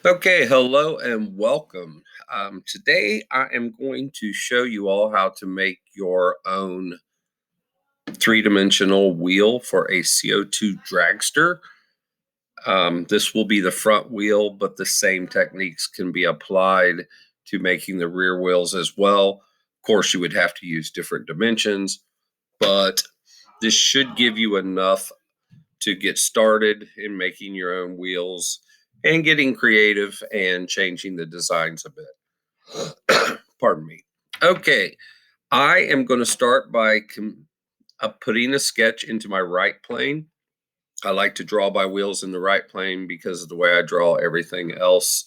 Okay, hello and welcome. Today I am going to show you all how to make your own three-dimensional wheel for a CO2 dragster. This will be the front wheel, but the same techniques can be applied to making the rear wheels as well. Of course, you would have to use different dimensions, but this should give you enough to get started in making your own wheels and getting creative and changing the designs a bit. Pardon me. Okay, I am going to start by putting a sketch into my right plane. I like to draw my wheels in the right plane because of the way I draw everything else.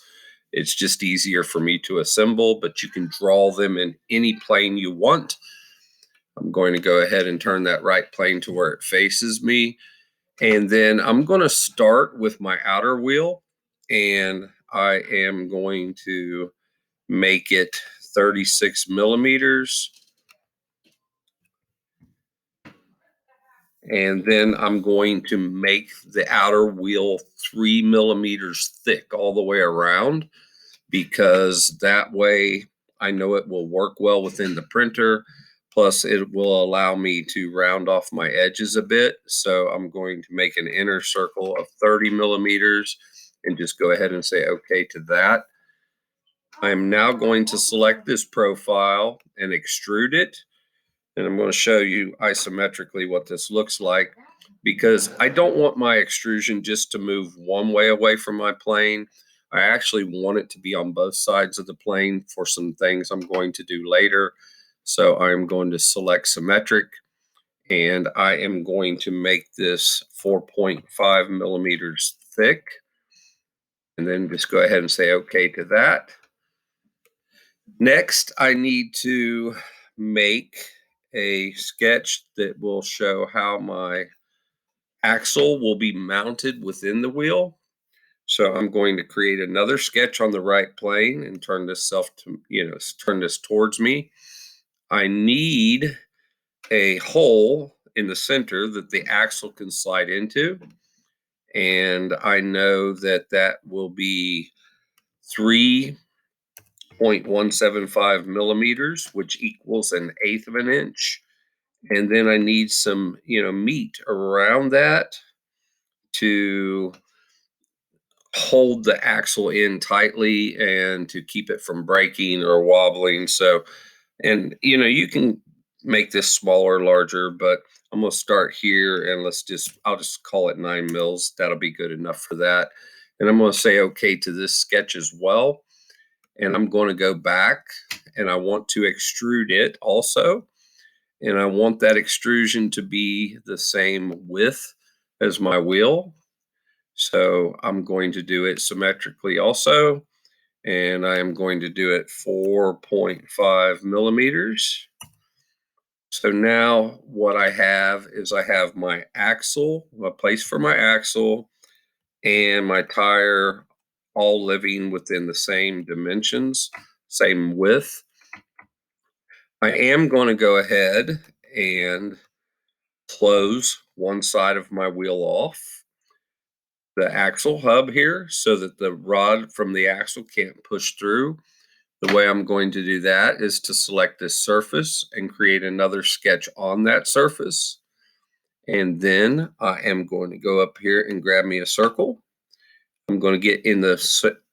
It's just easier for me to assemble, but you can draw them in any plane you want. I'm going to go ahead and turn that right plane to where it faces me. And then I'm going to start with my outer wheel, and I am going to make it 36 millimeters. And then I'm going to make the outer wheel 3 millimeters thick all the way around, because that way I know it will work well within the printer. Plus, it will allow me to round off my edges a bit. So I'm going to make an inner circle of 30 millimeters and just go ahead and say okay to that. I'm now going to select this profile and extrude it. And I'm going to show you isometrically what this looks like, because I don't want my extrusion just to move one way away from my plane. I actually want it to be on both sides of the plane for some things I'm going to do later. So I'm going to select symmetric, and I am going to make this 4.5 millimeters thick, and then just go ahead and say okay to that. Next, I need to make a sketch that will show how my axle will be mounted within the wheel. So I'm going to create another sketch on the right plane and turn turn this towards me. I need a hole in the center that the axle can slide into. And I know that that will be 3.175 millimeters, which equals an eighth of an inch. And then I need some, meat around that to hold the axle in tightly and to keep it from breaking or wobbling. So, and you can make this smaller, larger, but I'm going to start here, and I'll just call it 9 mils. That'll be good enough for that. And I'm going to say okay to this sketch as well. And I'm going to go back, and I want to extrude it also. And I want that extrusion to be the same width as my wheel. So I'm going to do it symmetrically also, and I am going to do it 4.5 millimeters. So now what I have is I have my axle, a place for my axle, and my tire all living within the same dimensions, same width. I am going to go ahead and close one side of my wheel off, the axle hub here, so that the rod from the axle can't push through. The way I'm going to do that is to select this surface and create another sketch on that surface. And then I am going to go up here and grab me a circle. I'm going to get in the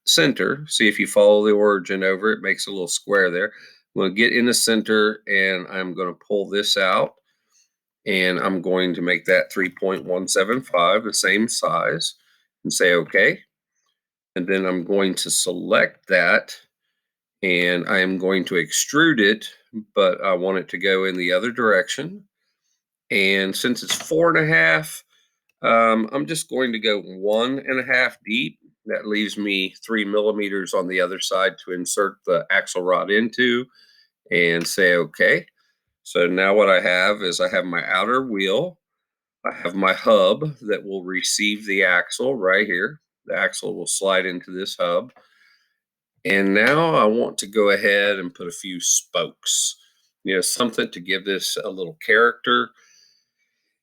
center. See, if you follow the origin over, it makes a little square there. I'm going to get in the center, and I'm going to pull this out. And I'm going to make that 3.175, the same size, and say okay. And then I'm going to select that, and I am going to extrude it, but I want it to go in the other direction. And since it's 4.5, I'm just going to go 1.5 deep. That leaves me 3 millimeters on the other side to insert the axle rod into, and say okay. So now what I have is I have my outer wheel. I have my hub that will receive the axle right here. The axle will slide into this hub. And now I want to go ahead and put a few spokes, something to give this a little character.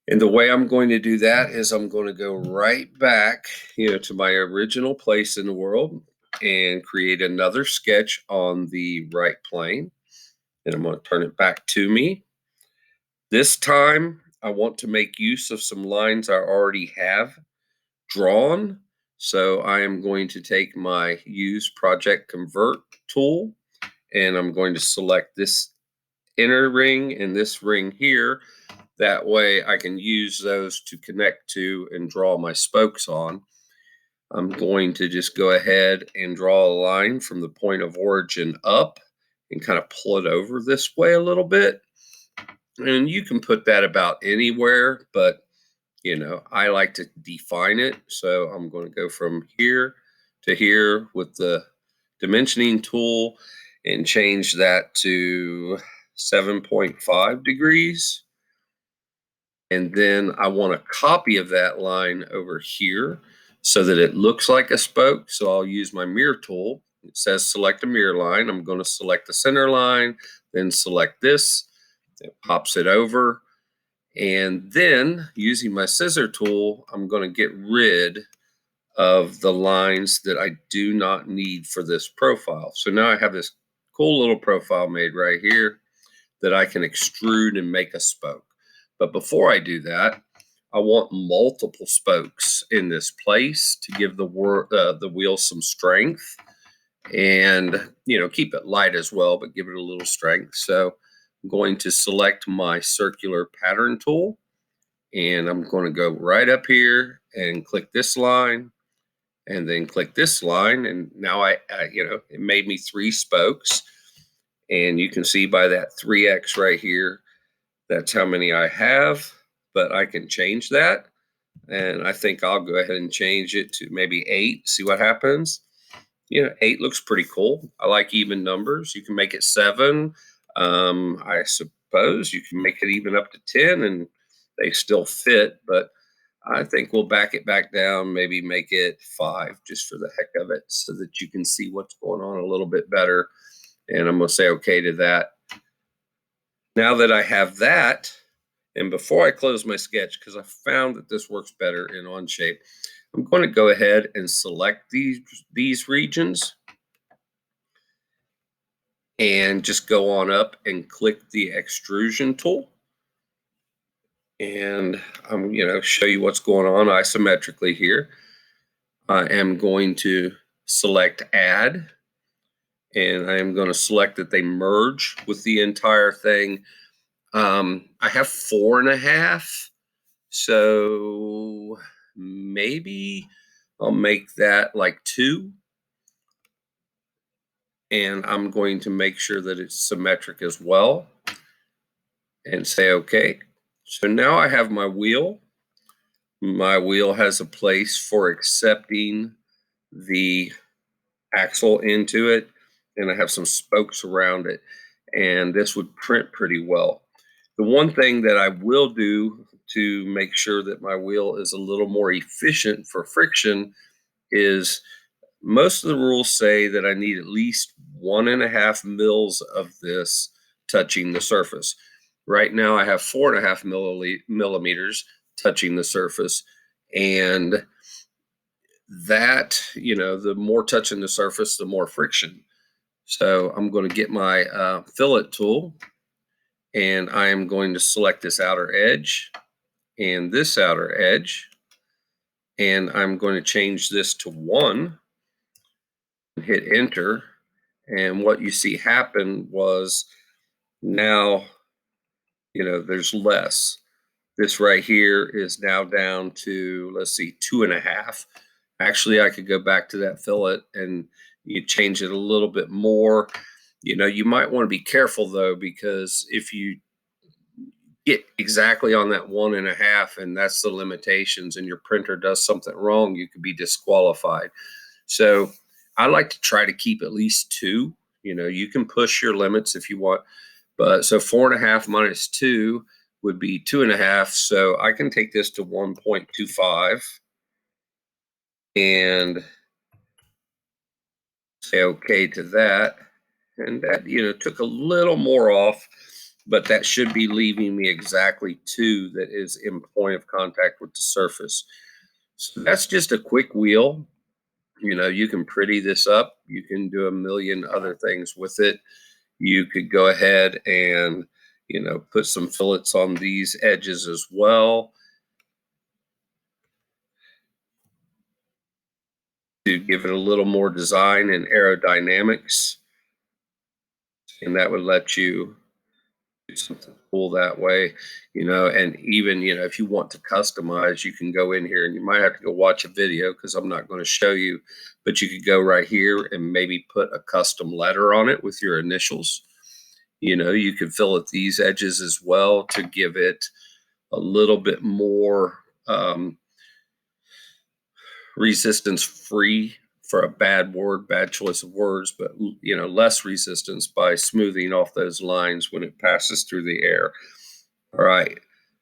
And the way I'm going to do that is I'm going to go right back, to my original place in the world. and create another sketch on the right plane. And I'm going to turn it back to me. This time, I want to make use of some lines I already have drawn. So I am going to take my Use Project Convert tool, and I'm going to select this inner ring and this ring here. That way I can use those to connect to and draw my spokes on. I'm going to just go ahead and draw a line from the point of origin up and kind of pull it over this way a little bit. And you can put that about anywhere, but I like to define it. So I'm going to go from here to here with the dimensioning tool and change that to 7.5 degrees. And then I want a copy of that line over here so that it looks like a spoke. So I'll use my mirror tool. It says select a mirror line. I'm going to select the center line, then select this. It pops it over. And then using my scissor tool, I'm going to get rid of the lines that I do not need for this profile. So now I have this cool little profile made right here that I can extrude and make a spoke. But before I do that, I want multiple spokes in this place to give the wheel some strength, and keep it light as well, but give it a little strength. So I'm going to select my circular pattern tool, and I'm going to go right up here and click this line, and then click this line, and now it made me 3 spokes, and you can see by that 3x right here, that's how many I have. But I can change that, and I think I'll go ahead and change it to maybe 8, see what happens. 8 looks pretty cool. I like even numbers. You can make it 7. I suppose you can make it even up to 10 and they still fit, but I think we'll back it back down, maybe make it 5 just for the heck of it so that you can see what's going on a little bit better. And I'm going to say okay to that. Now that I have that, and before I close my sketch, because I found that this works better in Onshape, I'm going to go ahead and select these regions and just go on up and click the extrusion tool. And I'm show you what's going on isometrically here. I am going to select add, and I am going to select that they merge with the entire thing. I have 4.5, so maybe I'll make that like 2. And I'm going to make sure that it's symmetric as well and say okay. So now I have my wheel. My wheel has a place for accepting the axle into it, and I have some spokes around it, and this would print pretty well. The one thing that I will do to make sure that my wheel is a little more efficient for friction is most of the rules say that I need at least 1.5 mils of this touching the surface. Right now I have 4.5 millimeters touching the surface, and that, the more touching the surface, the more friction. So I'm going to get my fillet tool, and I am going to select this outer edge and this outer edge, and I'm going to change this to 1 and hit enter. And what you see happen was now, there's less. This right here is now down to, let's see, 2.5. Actually, I could go back to that fillet and you change it a little bit more. You might want to be careful though, because if you get exactly on that 1.5 and that's the limitations and your printer does something wrong, you could be disqualified. So I like to try to keep at least 2. You can push your limits if you want, but so 4.5 minus 2 would be 2.5. So I can take this to 1.25 and say okay to that. And that, took a little more off, but that should be leaving me exactly 2 that is in point of contact with the surface. So that's just a quick wheel. You can pretty this up. You can do a million other things with it. You could go ahead and, put some fillets on these edges as well to give it a little more design and aerodynamics. And that would let you do something cool that way, and even, if you want to customize, you can go in here and you might have to go watch a video because I'm not going to show you, but you could go right here and maybe put a custom letter on it with your initials. You could fill at these edges as well to give it a little bit more resistance free for a bad choice of words, but less resistance by smoothing off those lines when it passes through the air. All right.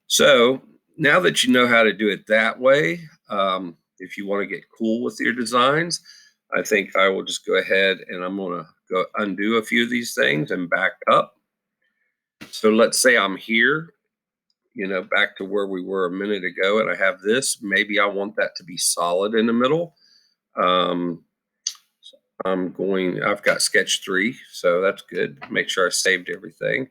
So now that you know how to do it that way, if you want to get cool with your designs, I think I will just go ahead and I'm going to go undo a few of these things and back up. So let's say I'm here, back to where we were a minute ago, and I have this. Maybe I want that to be solid in the middle. Um, I've got sketch 3, so that's good. Make sure I saved everything.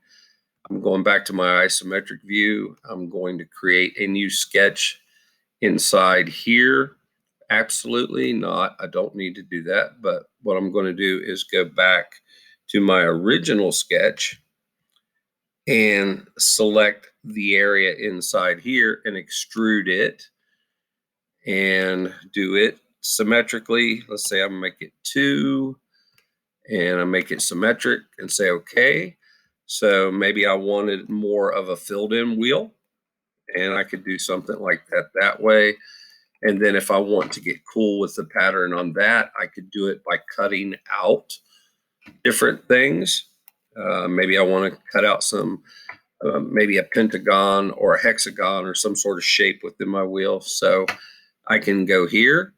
I'm going back to my isometric view. I'm going to create a new sketch inside here. Absolutely not. I don't need to do that. But what I'm going to do is go back to my original sketch and select the area inside here and extrude it and do it symmetrically. Let's say I make it 2 and I make it symmetric and say okay. So maybe I wanted more of a filled in wheel, and I could do something like that way. And then if I want to get cool with the pattern on that, I could do it by cutting out different things. Maybe I want to cut out some, maybe a pentagon or a hexagon or some sort of shape within my wheel. So I can go here,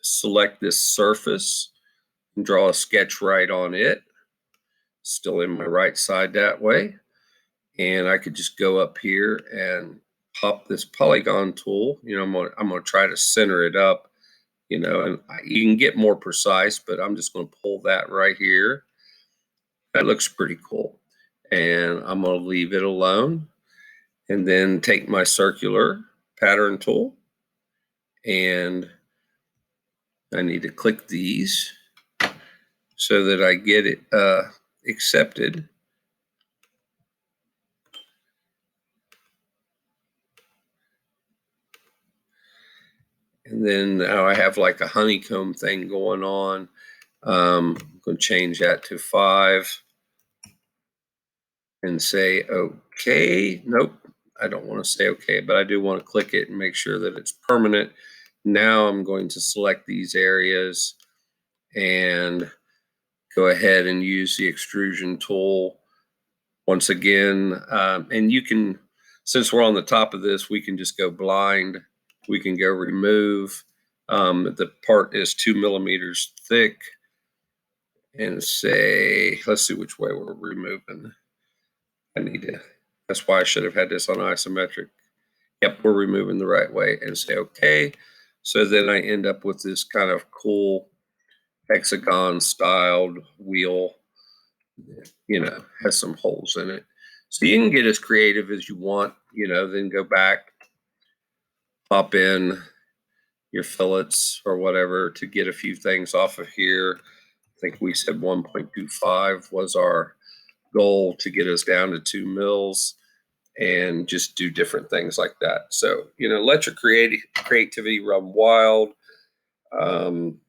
select this surface, and draw a sketch right on it. Still in my right side that way. And I could just go up here and pop this polygon tool. I'm gonna try to center it up, and you can get more precise, but I'm just gonna pull that right here. That looks pretty cool. And I'm gonna leave it alone and then take my circular pattern tool, and I need to click these so that I get it accepted. And then now I have like a honeycomb thing going on. I'm going to change that to 5 and say okay. Nope, I don't want to say okay, but I do want to click it and make sure that it's permanent. Now I'm going to select these areas and go ahead and use the extrusion tool once again. And you can, since we're on the top of this, we can just go blind. We can go remove. The part is 2 millimeters thick, and say, let's see which way we're removing. That's why I should have had this on isometric. Yep, we're removing the right way, and say okay. So then I end up with this kind of cool hexagon styled wheel, has some holes in it. So you can get as creative as you want, then go back, pop in your fillets or whatever to get a few things off of here. I think we said 1.25 was our goal to get us down to 2 mils, and just do different things like that. So, let your creativity run wild. Um,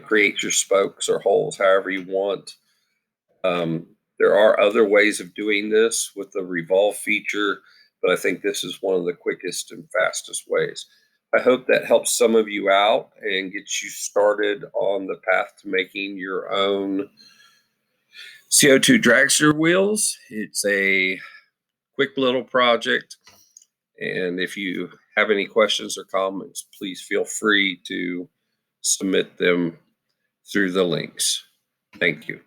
create your spokes or holes however you want. There are other ways of doing this with the revolve feature, but I think this is one of the quickest and fastest ways. I hope that helps some of you out and gets you started on the path to making your own CO2 dragster wheels. It's a quick little project. And if you have any questions or comments, please feel free to submit them through the links. Thank you.